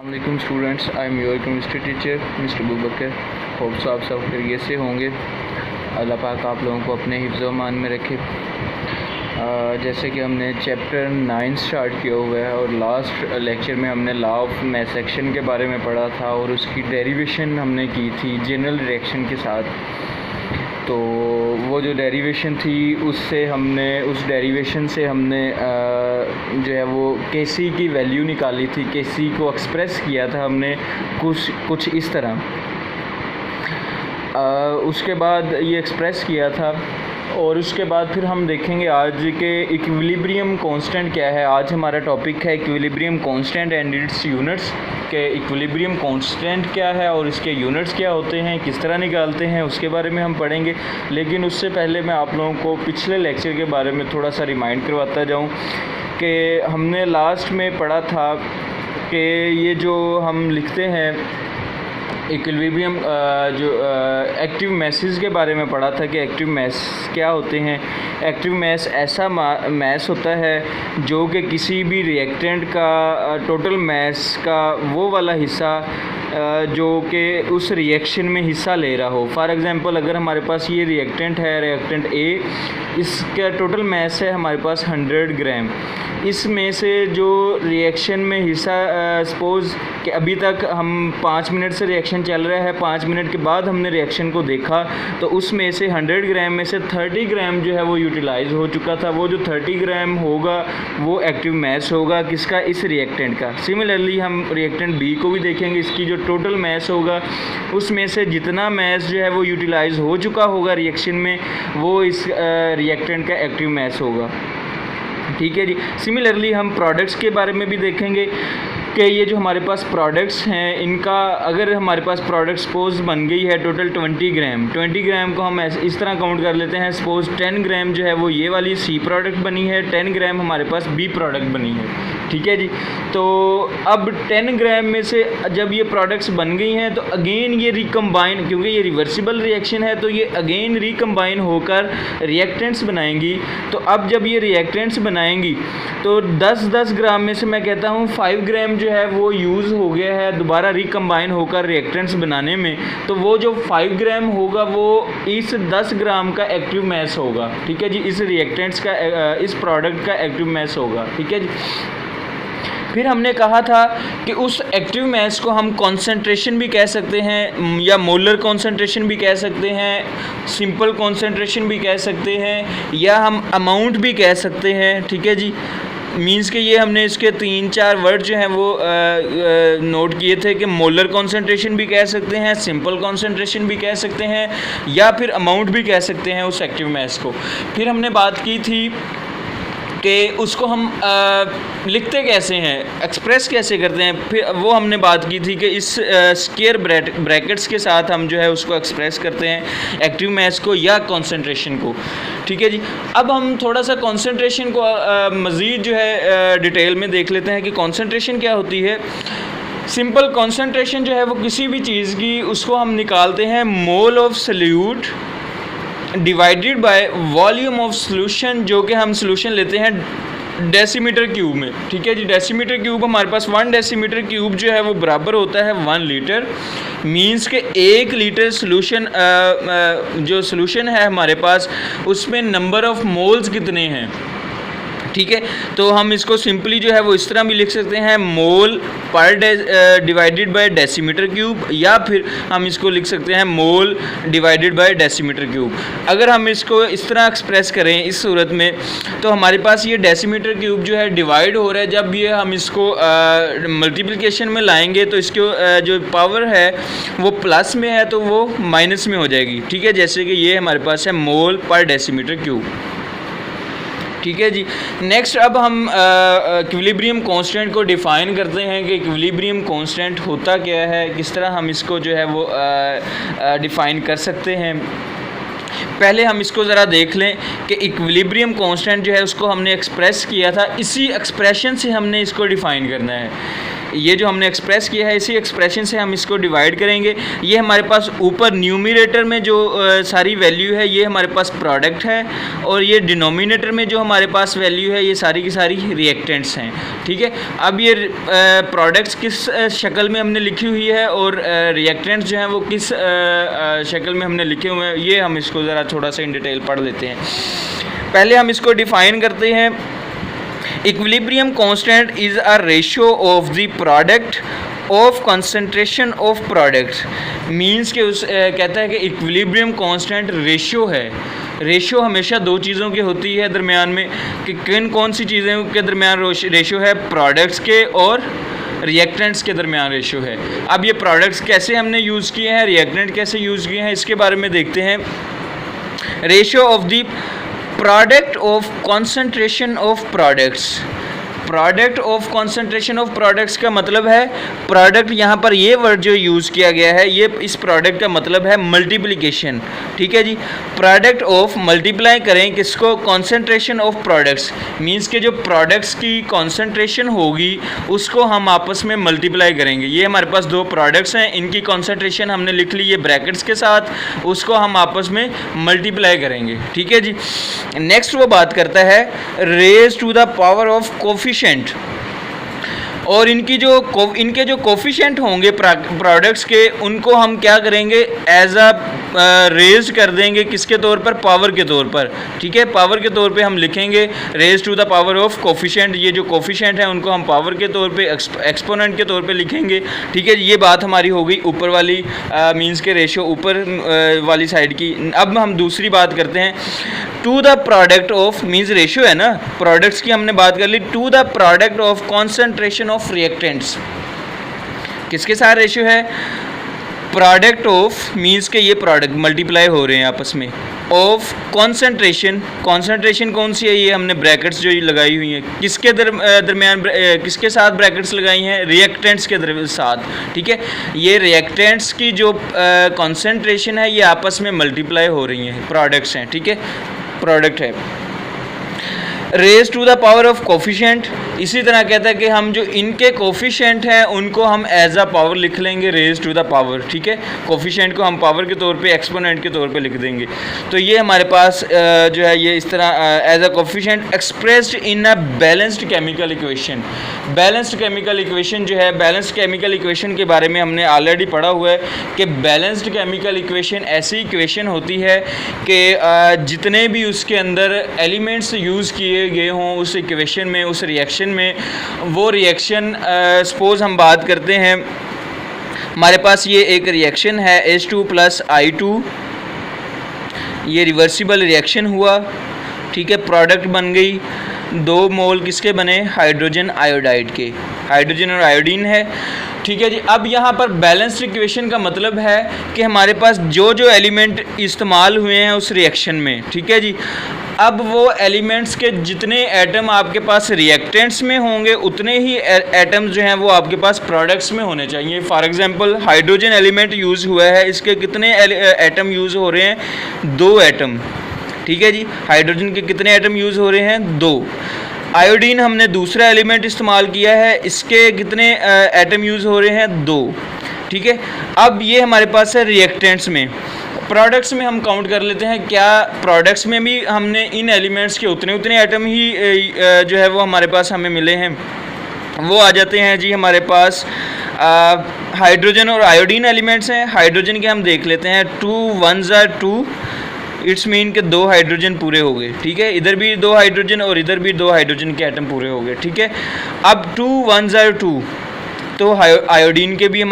वालेकुम students, I am your chemistry teacher mister Bubakar. Hope so आप सब खैरियत से होंगे। अल्लाह पाक आप लोगों को अपने हिफ्ज़ व मान में रखे। जैसे कि हमने चैप्टर 9 स्टार्ट किया हुआ है और लास्ट लेक्चर में हमने लॉ ऑफ मैस एक्शन के बारे में पढ़ा था और उसकी डेरिवेशन हमने की थी जनरल रिएक्शन के साथ। तो वो जो डेरिवेशन थी उस डेरिवेशन से हमने जो है वो केसी की वैल्यू निकाली थी। केसी को एक्सप्रेस किया था हमने कुछ इस तरह। उसके बाद ये एक्सप्रेस किया था और उसके बाद फिर हम देखेंगे आज के इक्विलिब्रियम कांस्टेंट क्या है। आज हमारा टॉपिक है equilibrium constant and it's units के इक्विलिब्रियम कांस्टेंट क्या है और इसके यूनिट्स क्या होते हैं, किस तरह निकालते हैं, उसके बारे में हम पढ़ेंगे। लेकिन उससे पहले मैं आप लोगों को पिछले लेक्चर के बारे में थोड़ा सा रिमाइंड करवाता जाऊं कि हमने लास्ट में पढ़ा था कि ये जो हम लिखते हैं इक्विलिब्रियम जो एक्टिव मैसेज के बारे में पढ़ा था कि एक्टिव मैस क्या होते हैं। एक्टिव मैस ऐसा मैस होता है जो कि किसी भी रिएक्टेंट का टोटल मैस का वो वाला हिस्सा जो कि उस रिएक्शन में हिस्सा ले रहा हो। फॉर एग्ज़ाम्पल अगर हमारे पास ये रिएक्टेंट है, रिएक्टेंट ए, इसका टोटल मैस है हमारे पास 100 ग्राम। इसमें से जो रिएक्शन में हिस्सा सपोज़ कि अभी तक हम 5 मिनट से रिएक्शन चल रहा है, 5 मिनट के बाद हमने रिएक्शन को देखा तो उसमें से 100 ग्राम में से 30 ग्राम जो है वो यूटिलाइज़ हो चुका था। वो जो 30 ग्राम होगा वो एक्टिव मैस होगा किसका, इस रिएक्टेंट का। सिमिलरली हम रिएक्टेंट बी को भी देखेंगे, इसकी जो टोटल मैस होगा उसमें से जितना मैस जो है वो यूटिलाइज़ हो चुका होगा रिएक्शन में वो इस रिएक्टेंट का एक्टिव मैस होगा। ठीक है जी। सिमिलरली हम प्रोडक्ट्स के बारे में भी देखेंगे कि ये जो हमारे पास प्रोडक्ट्स हैं इनका अगर हमारे पास प्रोडक्ट सपोज़ बन गई है टोटल 20 ग्राम को हम इस तरह काउंट कर लेते हैं। सपोज़ 10 ग्राम जो है वो ये वाली सी प्रोडक्ट बनी है, 10 ग्राम हमारे पास बी प्रोडक्ट बनी है। ठीक है जी। तो अब 10 ग्राम में से जब ये प्रोडक्ट्स बन गई हैं तो अगेन ये रिकम्बाइन, क्योंकि ये रिवर्सिबल रिएक्शन है तो ये अगेन रिकम्बाइन होकर रिएक्टेंट्स बनाएंगी। तो अब जब ये रिएक्टेंट्स बनाएंगी तो 10-10 ग्राम में से मैं कहता हूँ 5 ग्राम जो है वो यूज़ हो गया है दोबारा रिकम्बाइन होकर रिएक्टेंट्स बनाने में। तो वो जो 5 ग्राम होगा वो इस 10 ग्राम का एक्टिव मैस होगा। ठीक है जी, इस रिएक्टेंट्स का इस प्रोडक्ट का एक्टिव मैस होगा। ठीक है जी। फिर हमने कहा था कि उस एक्टिव मैस को हम कॉन्सेंट्रेशन भी कह सकते हैं या मोलर कॉन्सेंट्रेशन भी कह सकते हैं, सिंपल कॉन्सेंट्रेशन भी कह सकते हैं या हम अमाउंट भी कह सकते हैं। ठीक है जी। मींस के ये हमने इसके 3-4 वर्ड जो हैं वो नोट किए थे कि मोलर कॉन्सेंट्रेशन भी कह सकते हैं, सिंपल कॉन्सेंट्रेशन भी कह सकते हैं या फिर अमाउंट भी कह सकते हैं उस एक्टिव मैस को। फिर हमने बात की थी कि उसको हम लिखते कैसे हैं, एक्सप्रेस कैसे करते हैं। फिर वो हमने बात की थी कि इस स्क्वायर ब्रैकेट्स के साथ हम जो है उसको एक्सप्रेस करते हैं एक्टिव मैस को या कॉन्सेंट्रेशन को। ठीक है जी। अब हम थोड़ा सा कॉन्सेंट्रेशन को मज़ीद जो है डिटेल में देख लेते हैं कि कॉन्सेंट्रेशन क्या होती है। सिंपल कॉन्सेंट्रेशन जो है वो किसी भी चीज़ की उसको हम निकालते हैं mole of solute divided by volume of solution, जो कि हम सॉल्यूशन लेते हैं डेसीमीटर क्यूब में। ठीक है जी। डेसीमीटर क्यूब हमारे पास 1 डेसीमीटर क्यूब जो है वो बराबर होता है 1 लीटर। मींस के 1 लीटर सॉल्यूशन जो सॉल्यूशन है हमारे पास उसमें नंबर ऑफ़ मोल्स कितने हैं। ठीक है। तो हम इसको सिंपली जो है वो इस तरह भी लिख सकते हैं मोल पर डिवाइडेड बाय डेसीमीटर क्यूब, या फिर हम इसको लिख सकते हैं मोल डिवाइडेड बाय डेसीमीटर क्यूब। अगर हम इसको इस तरह एक्सप्रेस करें इस सूरत में तो हमारे पास ये डेसीमीटर क्यूब जो है डिवाइड हो रहा है। जब ये हम इसको मल्टीप्लिकेशन में लाएंगे तो इसको जो पावर है वो प्लस में है तो वो माइनस में हो जाएगी। ठीक है। जैसे कि ये हमारे पास है मोल पर डेसीमीटर क्यूब। ठीक है जी। नेक्स्ट अब हम इक्विलिब्रियम कांस्टेंट को डिफ़ाइन करते हैं कि इक्विलिब्रियम कांस्टेंट होता क्या है, किस तरह हम इसको जो है वो डिफ़ाइन कर सकते हैं। पहले हम इसको ज़रा देख लें कि इक्विलिब्रियम कांस्टेंट जो है उसको हमने एक्सप्रेस किया था, इसी एक्सप्रेशन से हमने इसको डिफ़ाइन करना है। ये जो हमने एक्सप्रेस किया है इसी एक्सप्रेशन से हम इसको डिवाइड करेंगे। ये हमारे पास ऊपर न्यूमरेटर में जो सारी वैल्यू है ये हमारे पास प्रोडक्ट है, और ये डिनोमिनेटर में जो हमारे पास वैल्यू है ये सारी की सारी रिएक्टेंट्स हैं, ठीक है। अब ये प्रोडक्ट्स किस शक्ल में हमने लिखी हुई है और रिएक्टेंट्स जो हैं वो किस शक्ल में हमने लिखे हुए हैं, ये हम इसको ज़रा थोड़ा सा इन डिटेल पढ़ लेते हैं। पहले हम इसको डिफ़ाइन करते हैं। Equilibrium constant is a ratio of the product of concentration of products. Means के उस कहता है कि इक्विलिब्रियम कांस्टेंट रेशियो है। रेशियो हमेशा दो चीज़ों की होती है दरमियान में, कि किन कौन सी चीज़ों के दरमियान रेशियो है, प्रोडक्ट्स के और रिएक्टेंट्स के दरमियान रेशियो है। अब ये प्रोडक्ट्स कैसे हमने यूज़ किए हैं, रिएक्टेंट कैसे यूज़ किए हैं, इसके बारे में देखते हैं। Ratio of the product of concentration of products. Product of concentration of products का मतलब है, प्रोडक्ट यहाँ पर ये वर्ड जो यूज़ किया गया है ये इस प्रोडक्ट का मतलब है मल्टीप्लिकेशन, ठीक है जी। प्रोडक्ट ऑफ मल्टीप्लाई करें किसको, कंसंट्रेशन ऑफ प्रोडक्ट्स। मींस के जो प्रोडक्ट्स की कंसंट्रेशन होगी उसको हम आपस में मल्टीप्लाई करेंगे। ये हमारे पास दो प्रोडक्ट्स हैं, इनकी कंसंट्रेशन हमने लिख ली है ब्रैकेट्स के साथ, उसको हम आपस में मल्टीप्लाई करेंगे, ठीक है जी। नेक्स्ट वो बात करता है raise to the power of coefficient, और इनके जो कोफिशिएंट होंगे प्रोडक्ट्स के, उनको हम क्या करेंगे, एज अ रेज कर देंगे किसके तौर पर, पावर के तौर पर, ठीक है। पावर के तौर पे हम लिखेंगे raise to the power of coefficient. ये जो कोफिशिएंट है उनको हम पावर के तौर पे, एक्सपोनेंट के तौर पे लिखेंगे, ठीक है। ये बात हमारी हो गई ऊपर वाली मींस के रेशियो ऊपर वाली साइड की। अब हम दूसरी बात करते हैं, to the product of means ratio है ना, प्रोडक्ट्स की हमने बात कर ली, to the product of concentration of reactants. किसके साथ रेशियो है, प्रोडक्ट ऑफ मींस के ये प्रोडक्ट मल्टीप्लाई हो रहे हैं आपस में, ऑफ कॉन्सेंट्रेशन। कॉन्सेंट्रेशन कौन सी है, ये हमने ब्रैकेट्स जो लगाई हुई हैं, किसके दरमियान किसके साथ ब्रैकेट्स लगाई हैं, रिएक्टेंट्स के साथ, ठीक है। ये रिएक्टेंट्स की जो कॉन्सेंट्रेशन है ये आपस में मल्टीप्लाई हो रही हैं, प्रोडक्ट्स हैं, ठीक है, प्रोडक्ट है। Raise to the power of coefficient, इसी तरह कहता है कि हम जो इनके कोफिशिएंट हैं उनको हम एज अ पावर लिख लेंगे, रेज टू द पावर, ठीक है। कोफिशिएंट को हम पावर के तौर पे, एक्सपोनेंट के तौर पे लिख देंगे। तो ये हमारे पास जो है ये इस तरह as a coefficient expressed in a balanced chemical equation. Balanced chemical equation जो है, बैलेंस्ड केमिकल इक्वेशन के बारे में हमने ऑलरेडी पढ़ा हुआ है कि बैलेंस्ड केमिकल इक्वेशन ऐसी इक्वेशन होती है कि जितने भी उसके अंदर एलिमेंट्स यूज़ किए गए हों उस इक्वेशन में, उस रिएक्शन में, वो रिएक्शन सपोज हम बात करते हैं, हमारे पास ये एक रिएक्शन है H2 + I2, ये रिवर्सिबल रिएक्शन हुआ, ठीक है। प्रोडक्ट बन गई 2 मोल किसके बने, हाइड्रोजन आयोडाइड के, हाइड्रोजन और आयोडीन है, ठीक है जी। अब यहाँ पर बैलेंस्ड इक्वेशन का मतलब है कि हमारे पास जो जो एलिमेंट इस्तेमाल हुए हैं उस रिएक्शन में, ठीक है जी, अब वो एलिमेंट्स के जितने एटम आपके पास रिएक्टेंट्स में होंगे उतने ही एटम्स जो हैं वो आपके पास प्रोडक्ट्स में होने चाहिए। For example hydrogen element use हुआ है, इसके कितने एटम यूज़ हो रहे हैं, 2 एटम, ठीक है जी। हाइड्रोजन के कितने एटम यूज़ हो रहे हैं, 2। आयोडीन हमने दूसरा एलिमेंट इस्तेमाल किया है, इसके कितने एटम यूज़ हो रहे हैं, 2, ठीक है। अब ये हमारे पास है रिएक्टेंट्स में। प्रोडक्ट्स में हम काउंट कर लेते हैं, क्या प्रोडक्ट्स में भी हमने इन एलिमेंट्स के उतने एटम ही जो है वो हमारे पास हमें मिले हैं। वो आ जाते हैं जी हमारे पास हाइड्रोजन और आयोडीन एलिमेंट्स हैं। हाइड्रोजन के हम देख लेते हैं, 2 1s are 2, इट्स मीन के 2 हाइड्रोजन पूरे हो गए, ठीक है। इधर भी 2 हाइड्रोजन और इधर भी 2 हाइड्रोजन के एटम पूरे हो गए, ठीक है। अब 2 1s are 2, तो आयोडीन के भी हमारे